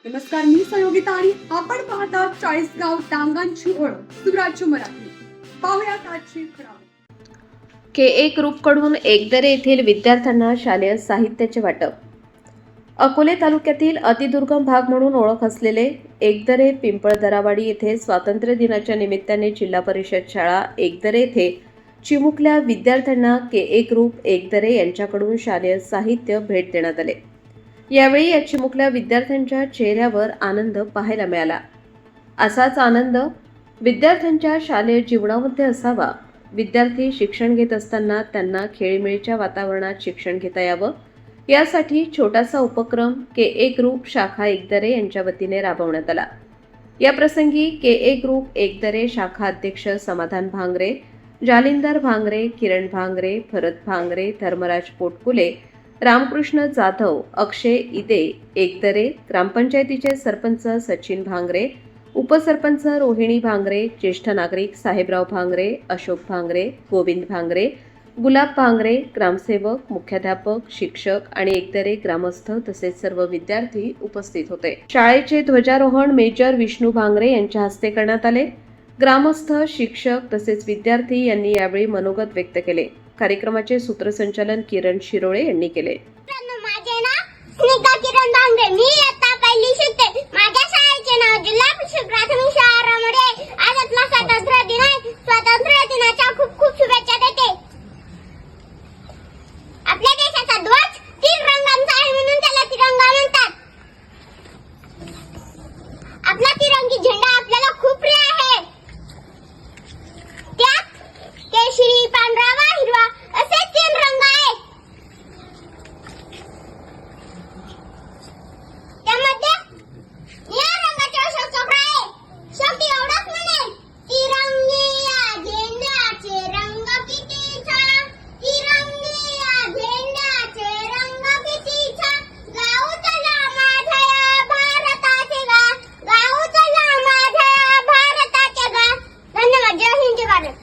नमस्कार, मी सहयोगिता आणि आपण पाहता चाळीसगाव डांगांची ओळख सुराज्य मराठी. पाहुयात आजची खबरं. के ग्रुप कडून एकदरे येथील विद्यार्थ्यांना शालेय साहित्याचे वाटप. अकोले तालुक्यातील अतिदुर्गम भाग म्हणून ओळख असलेले एकदरे पिंपळदरावाडी येथे स्वातंत्र्य दिनाच्या निमित्ताने जिल्हा परिषद शाळा एकदरे येथे चिमुकल्या विद्यार्थ्यांना के ग्रुप एकदरे यांच्याकडून शालेय साहित्य भेट देण्यात आले. यावेळी या चिमुकल्या विद्यार्थ्यांच्या चेहऱ्यावर आनंद पाहायला मिळाला. असाच आनंद विद्यार्थ्यांच्या शालेय जीवनामध्ये असावा. विद्यार्थी शिक्षण घेत असताना त्यांना खेळीमेळीच्या वातावरणात शिक्षण घेता यावं, यासाठी छोटासा उपक्रम के ग्रुप शाखा एकदरे यांच्या वतीने राबवण्यात आला. या प्रसंगी के ग्रुप एकदरे शाखा अध्यक्ष समाधान भांगरे, जालिंदर भांगरे, किरण भांगरे, भरत भांगरे, धर्मराज पोटकुले, रामकृष्ण जाधव, अक्षय इदे एकदरे, ग्रामपंचायतीचे सरपंच सचिन भांगरे, उपसरपंच रोहिणी भांगरे, ज्येष्ठ नागरिक साहेबराव भांगरे, अशोक भांगरे, गोविंद भांगरे, गुलाब भांगरे, ग्रामसेवक, मुख्याध्यापक, शिक्षक आणि एकदरे ग्रामस्थ तसेच सर्व विद्यार्थी उपस्थित होते. शाळेचे ध्वजारोहण मेजर विष्णू भांगरे यांच्या हस्ते करण्यात आले. ग्रामस्थ, शिक्षक तसेच विद्यार्थी यांनी यावेळी मनोगत व्यक्त केले. कार्यक्रमाचे सूत्रसंचालन किरण शिरोळे यांनी केले. माझे नाव स्निग्धा किरण भांगरे. मी इयत्ता पहिली शिकते. माझ्या शाळेचे नाव जिल्हा परिषद प्राथमिक शाळा रामोडी आहे. आज आपला स्वातंत्र्य दिन आहे. स्वातंत्र्य दिनाच्या खूप खूप शुभेच्छा देते. आपल्या देशाचा ध्वज 3 रंगांचा आहे म्हणून त्याला तिरंगा म्हणतात. आपला तिरंगी झेंडा आपल्याला खूप प्रिय आहे. त्यात केशरी, पांढरा, हिरवा असे 3 रंग आहेत. त्यामध्ये निळ्या रंगाचे अशोक चक्र आहे. शेवटी एवढंच म्हणेल, तिरंगी या झेंड्याचे रंग किती छान, तिरंगी या झेंड्याचे रंग किती छान, गाऊ चला माझ्या या भारताचे गान, गाऊ चला माझ्या या भारताचे गान. धन्यवाद. जय हिंद, जय भारत.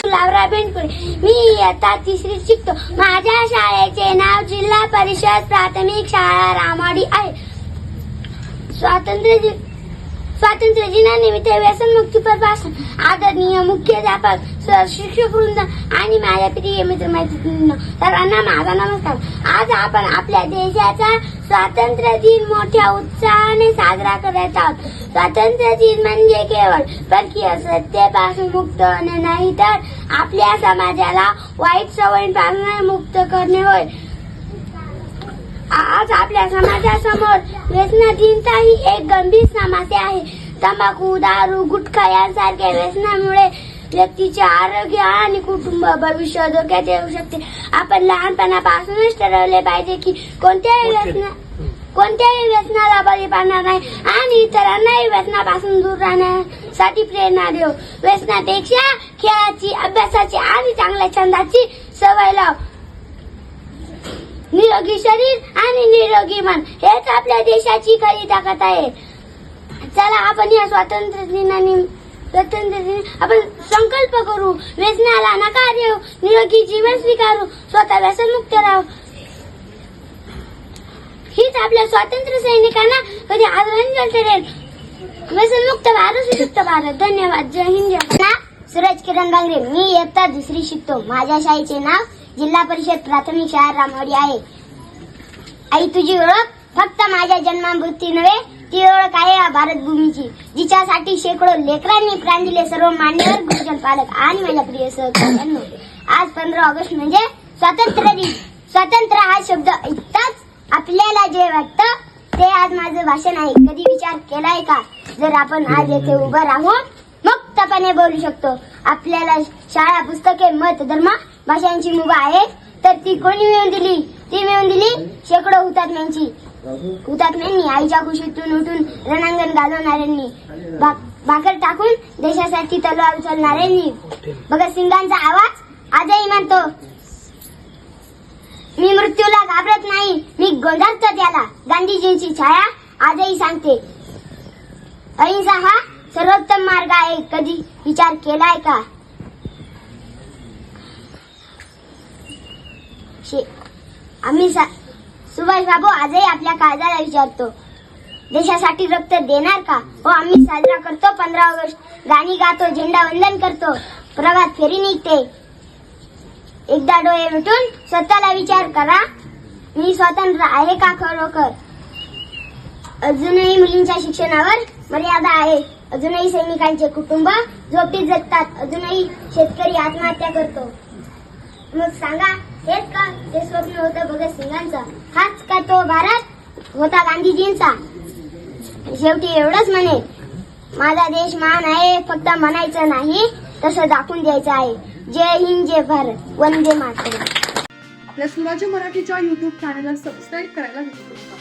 लावरा बेंडकुळे. मी इयत्ता 3री शिकतो. माझ्या शाळेचे नाव जिल्हा परिषद प्राथमिक शाळा रामवाडी आहे. स्वातंत्र्य दिनानिमित्त व्यसनमुक्तीपर आदरणीय मुख्याध्यापक, सर, शिक्षक वृंद आणि माझ्या प्रिय मित्रमैत्रिणींनो, सर्वांना माझा नमस्कार. आज आपण आपल्या देशाचा स्वातंत्र्य दिन मोठ्या उत्साहाने साजरा करत आहोत. स्वातंत्र्य दिन म्हणजे केवळ परकीय सत्तेपासून मुक्त होणे नाही, तर आपल्या समाजाला वाईट सवयींपासून मुक्त करणे होय. आज आपल्या समाजासमोर व्यसनाधीनता ही एक गंभीर समस्या आहे. तंबाखू, दारू, गुटखा यांसारख्या व्यसनामुळे व्यक्तीचे आरोग्य आणि कुटुंब भविष्य धोक्यात येऊ शकते. आपण लहानपणापासूनच ठरवले पाहिजे की कोणत्याही व्यसनाला बळी पडणार नाही आणि इतरांनाही व्यसनापासून दूर राहण्यासाठी प्रेरणा देऊ. व्यसनापेक्षा खेळाची, अभ्यासाची आणि चांगल्या छंदाची सवय लाव. निरोगी शरीर आणि निरोगी मन हेच आपल्या देशाची खरी ताकद आहे. चला आपण या स्वातंत्र्य दिनी आपण संकल्प करू, व्यसनाला नकार देऊ, निरोगी जीवन स्वीकारू, स्वतः व्यसनमुक्त राहू. हीच आपल्या स्वातंत्र्य सैनिकांना कधी आदरांजली ठरेल. व्यसनमुक्त भारत, सुयुक्त भारत. धन्यवाद. जय हिंद, जय भारत. सूरज किरण भांगरे. मी इयत्ता 2री शिकतो. माझ्या शाळेचे नाव जिल्हा परिषद प्राथमिक शाळा रामवाडी आहे. आई, तुझी ओळख फक्त माझ्या जन्ममृत्यू नव्हे, ती ओळख आहे या भारतभूमीची, जिच्यासाठी शेकडो लेकरांनी प्राण दिले. सर्व मान्यवर, गुरुजन, पालक आणि माझ्या प्रिय सहकार्यांनो, आज 15 ऑगस्ट म्हणजे स्वातंत्र्य दिन. स्वातंत्र्य हा शब्द ऐकताच आपल्याला जे वाटतं ते आज माझं भाषण आहे. कधी विचार केलाय का, जर आपण आज येथे उभं राहून मुक्तपणे बोलू शकतो, आपल्याला शाळा, पुस्तके, मत, धर्म, भाषांची मुभा आहे, तर ती कोणी मिळवून दिली? ती मिळवून दिली शेकडो हुतात्म्यांनी, आईच्या कुशीतून उठून रणांगण घालवणाऱ्यांनी, भाकर टाकून देशासाठी तलवार उचलणाऱ्यांनी. भगतसिंगांचा आवाज आजही म्हणतो, मी मृत्यूला घाबरत नाही, मी गोंधळतो त्याला. गांधीजींची छाया आजही सांगते, अहिंसा हा सर्वोत्तम मार्ग आहे. कधी विचार केलाय का? आम्ही सुभाष बाबू आजही आपल्या काळजाला विचारतो. देशासाठी रक्त देणार का? हो, आम्ही साजरा करतो 15 ऑगस्ट, गाणी गातो, झेंडा वंदन करतो, प्रभात फेरी निघते. एकदा डोळे मिटून स्वतःला विचार करा, मी स्वतंत्र आहे का खरोखर? अजूनही मुलींच्या शिक्षणावर मर्यादा आहे, अजूनही सैनिकांचे कुटुंब झोपडीत जगतात, अजूनही शेतकरी आत्महत्या करतो. मग सांगा, हेच का ते स्वप्न होतं भगतसिंगांचं? हाच का तो भारत होता गांधीजींचा? शेवटी एवढंच म्हणे, माझा देश महान आहे, फक्त म्हणायचं नाही, तसं दाखवून द्यायचं आहे. जय हिंद, जय भारत, वंदे मातरम. आपल्या स्वराज्य मराठीच्या YouTube चॅनलला सबस्क्राईब करायला विसरू नका.